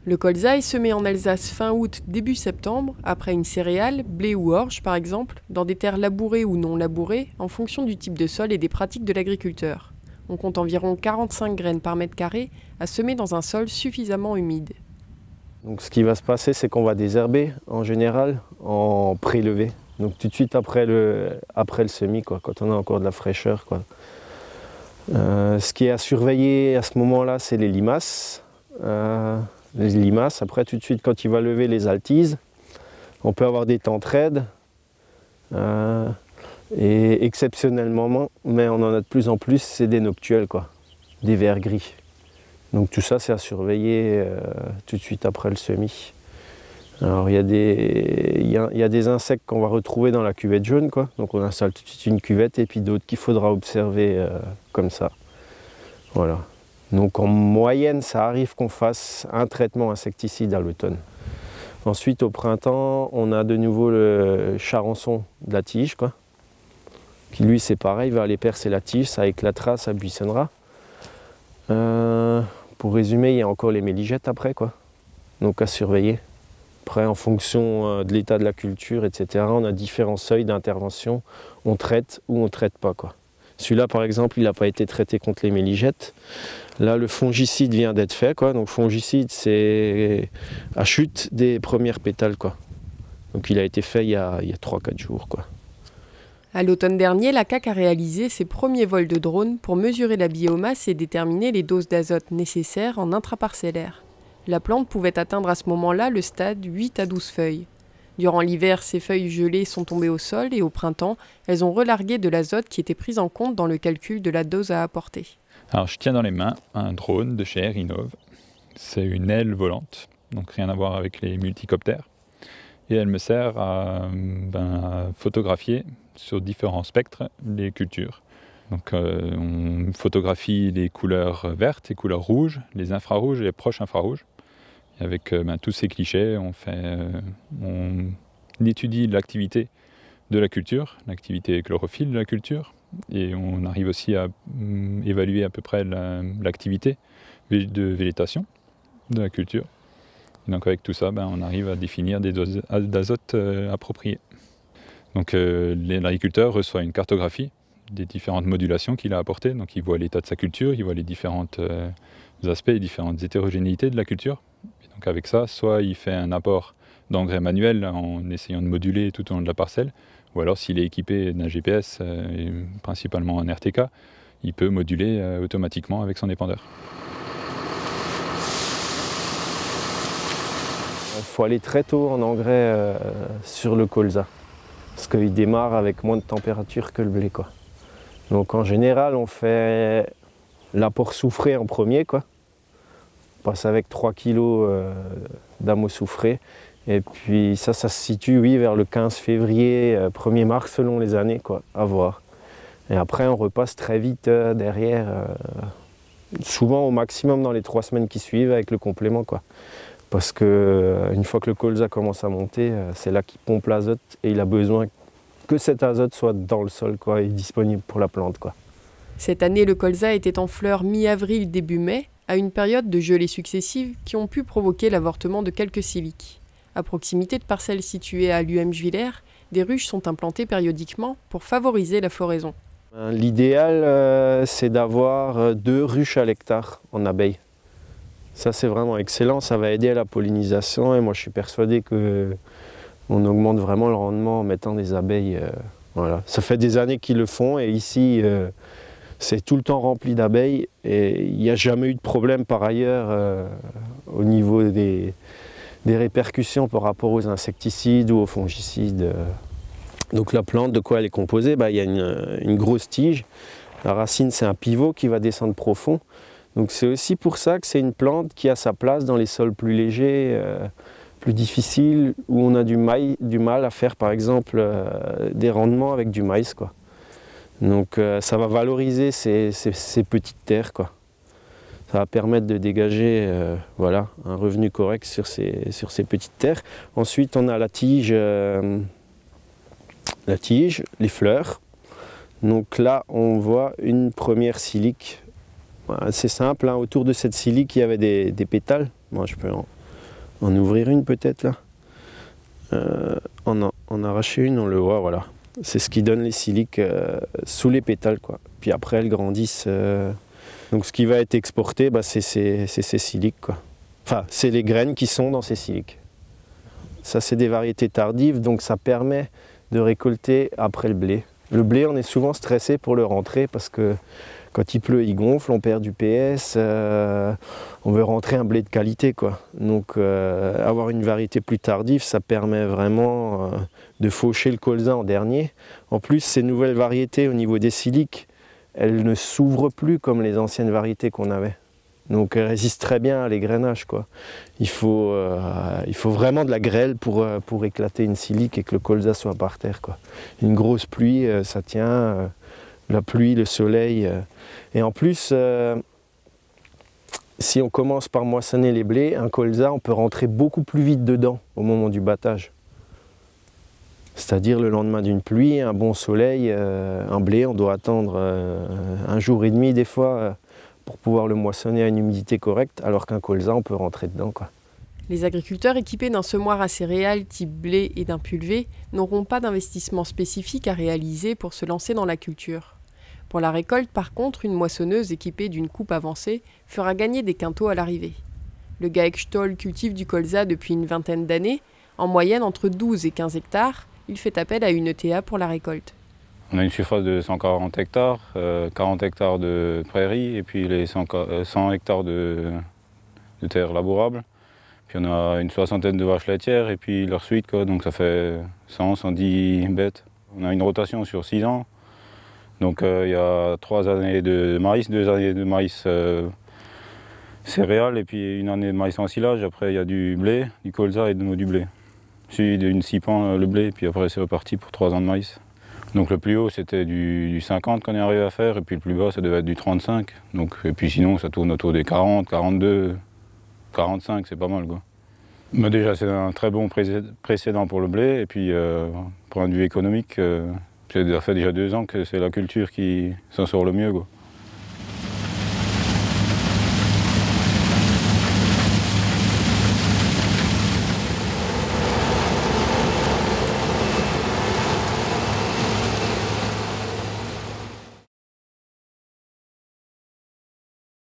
Le colza est semé en Alsace fin août, début septembre, après une céréale, blé ou orge par exemple, dans des terres labourées ou non labourées, en fonction du type de sol et des pratiques de l'agriculteur. On compte environ 45 graines par mètre carré à semer dans un sol suffisamment humide. Donc ce qui va se passer, c'est qu'on va désherber en général en prélevé. Donc tout de suite après le semis, quoi, quand on a encore de la fraîcheur, quoi. Ce qui est à surveiller à ce moment-là, c'est les limaces. Après tout de suite quand il va lever les altises, on peut avoir des temps traides. Et exceptionnellement, mais on en a de plus en plus, c'est des noctuels, quoi, des vers gris. Donc tout ça, c'est à surveiller tout de suite après le semis. Alors il y a des insectes qu'on va retrouver dans la cuvette jaune, quoi. Donc on installe tout de suite une cuvette et puis d'autres qu'il faudra observer comme ça. Voilà. Donc en moyenne, ça arrive qu'on fasse un traitement insecticide à l'automne. Ensuite, au printemps, on a de nouveau le charançon de la tige, quoi, qui lui c'est pareil, va aller percer la tige, ça éclatera, ça buissonnera. Pour résumer, il y a encore les méligettes après, quoi. Donc à surveiller. Après, en fonction de l'état de la culture, etc., on a différents seuils d'intervention. On traite ou on ne traite pas, quoi. Celui-là, par exemple, il n'a pas été traité contre les méligettes. Là, le fongicide vient d'être fait, quoi. Donc fongicide, c'est à chute des premières pétales, quoi. Donc il a été fait il y a 3-4 jours, quoi. À l'automne dernier, la CAC a réalisé ses premiers vols de drone pour mesurer la biomasse et déterminer les doses d'azote nécessaires en intraparcellaire. La plante pouvait atteindre à ce moment-là le stade 8 à 12 feuilles. Durant l'hiver, ces feuilles gelées sont tombées au sol et au printemps, elles ont relargué de l'azote qui était pris en compte dans le calcul de la dose à apporter. Alors je tiens dans les mains un drone de chez Airinov. C'est une aile volante, donc rien à voir avec les multicoptères. Et elle me sert à photographier sur différents spectres les cultures. Donc on photographie les couleurs vertes, les couleurs rouges, les infrarouges et les proches infrarouges. Et avec tous ces clichés, on étudie l'activité de la culture, l'activité chlorophylle de la culture, et on arrive aussi à évaluer à peu près l'activité de végétation de la culture. Et donc avec tout ça, on arrive à définir des doses d'azote appropriées. Donc l'agriculteur reçoit une cartographie des différentes modulations qu'il a apportées. Donc il voit l'état de sa culture, il voit les différents aspects, les différentes hétérogénéités de la culture. Et donc avec ça, soit il fait un apport d'engrais manuel en essayant de moduler tout au long de la parcelle, ou alors s'il est équipé d'un GPS, et principalement un RTK, il peut moduler automatiquement avec son épandeur. Il faut aller très tôt en engrais sur le colza, parce qu'il démarre avec moins de température que le blé, quoi. Donc en général, on fait l'apport soufré en premier, quoi. On passe avec 3 kg d'ameau soufré. Et puis ça se situe, oui, vers le 15 février, 1er mars, selon les années, quoi, à voir. Et après, on repasse très vite derrière, souvent au maximum dans les 3 semaines qui suivent avec le complément, quoi. Parce qu'une fois que le colza commence à monter, c'est là qu'il pompe l'azote et il a besoin que cet azote soit dans le sol, quoi, et disponible pour la plante, quoi. Cette année, le colza était en fleurs mi-avril, début mai, à une période de gelées successives qui ont pu provoquer l'avortement de quelques siliques. À proximité de parcelles situées à l'UM-Juillers, des ruches sont implantées périodiquement pour favoriser la floraison. L'idéal, c'est d'avoir 2 ruches à l'hectare en abeilles. Ça, c'est vraiment excellent, ça va aider à la pollinisation et moi je suis persuadé qu'on augmente vraiment le rendement en mettant des abeilles. Voilà. Ça fait des années qu'ils le font et ici, c'est tout le temps rempli d'abeilles et il n'y a jamais eu de problème par ailleurs au niveau des répercussions par rapport aux insecticides ou aux fongicides. Donc la plante, de quoi elle est composée? Il y a une grosse tige. La racine, c'est un pivot qui va descendre profond. Donc c'est aussi pour ça que c'est une plante qui a sa place dans les sols plus légers, plus difficiles, où on a du mal à faire par exemple des rendements avec du maïs, quoi. Donc ça va valoriser ces petites terres, quoi. Ça va permettre de dégager voilà, un revenu correct sur ces petites terres. Ensuite on a la tige, les fleurs. Donc là on voit une première silique. C'est simple, hein. Autour de cette silique il y avait des pétales. Moi je peux en ouvrir une peut-être là. En arracher une, on le voit, voilà. C'est ce qui donne les siliques sous les pétales, quoi. Puis après, elles grandissent. Donc ce qui va être exporté, c'est ces siliques, quoi. Enfin, c'est les graines qui sont dans ces siliques. Ça, c'est des variétés tardives, donc ça permet de récolter après le blé. Le blé, on est souvent stressé pour le rentrer parce que quand il pleut, il gonfle, on perd du PS, on veut rentrer un blé de qualité, quoi. Donc avoir une variété plus tardive, ça permet vraiment de faucher le colza en dernier. En plus, ces nouvelles variétés au niveau des siliques, elles ne s'ouvrent plus comme les anciennes variétés qu'on avait. Donc elles résistent très bien à l'égrainage, quoi. Il faut vraiment de la grêle pour éclater une silique et que le colza soit par terre, quoi. Une grosse pluie, ça tient. La pluie, le soleil. Et en plus, si on commence par moissonner les blés, un colza, on peut rentrer beaucoup plus vite dedans au moment du battage. C'est-à-dire le lendemain d'une pluie, un bon soleil, un blé, on doit attendre 1 jour et demi des fois pour pouvoir le moissonner à une humidité correcte, alors qu'un colza, on peut rentrer dedans, quoi. Les agriculteurs équipés d'un semoir à céréales type blé et d'un pulvé n'auront pas d'investissement spécifique à réaliser pour se lancer dans la culture. Pour la récolte, par contre, une moissonneuse équipée d'une coupe avancée fera gagner des quintaux à l'arrivée. Le GAEC Stoll cultive du colza depuis une vingtaine d'années, en moyenne entre 12 et 15 hectares. Il fait appel à une ETA pour la récolte. On a une surface de 140 hectares, 40 hectares de prairies et puis les 100 hectares de terres labourables. Puis on a une 60aine de vaches laitières et puis leur suite, quoi, donc ça fait 100, 110 bêtes. On a une rotation sur 6 ans. Donc il y a 3 années de maïs, 2 années de maïs céréales et puis 1 année de maïs en silage. Après il y a du blé, du colza et de nouveau du blé. Suivi d'une 6 pans le blé et puis après c'est reparti pour 3 ans de maïs. Donc le plus haut c'était du 50 qu'on est arrivé à faire et puis le plus bas ça devait être du 35. Donc, et puis sinon ça tourne autour des 40, 42, 45, c'est pas mal, quoi. Mais déjà c'est un très bon précédent pour le blé et puis point de vue économique, ça fait déjà 2 ans que c'est la culture qui s'en sort le mieux, quoi.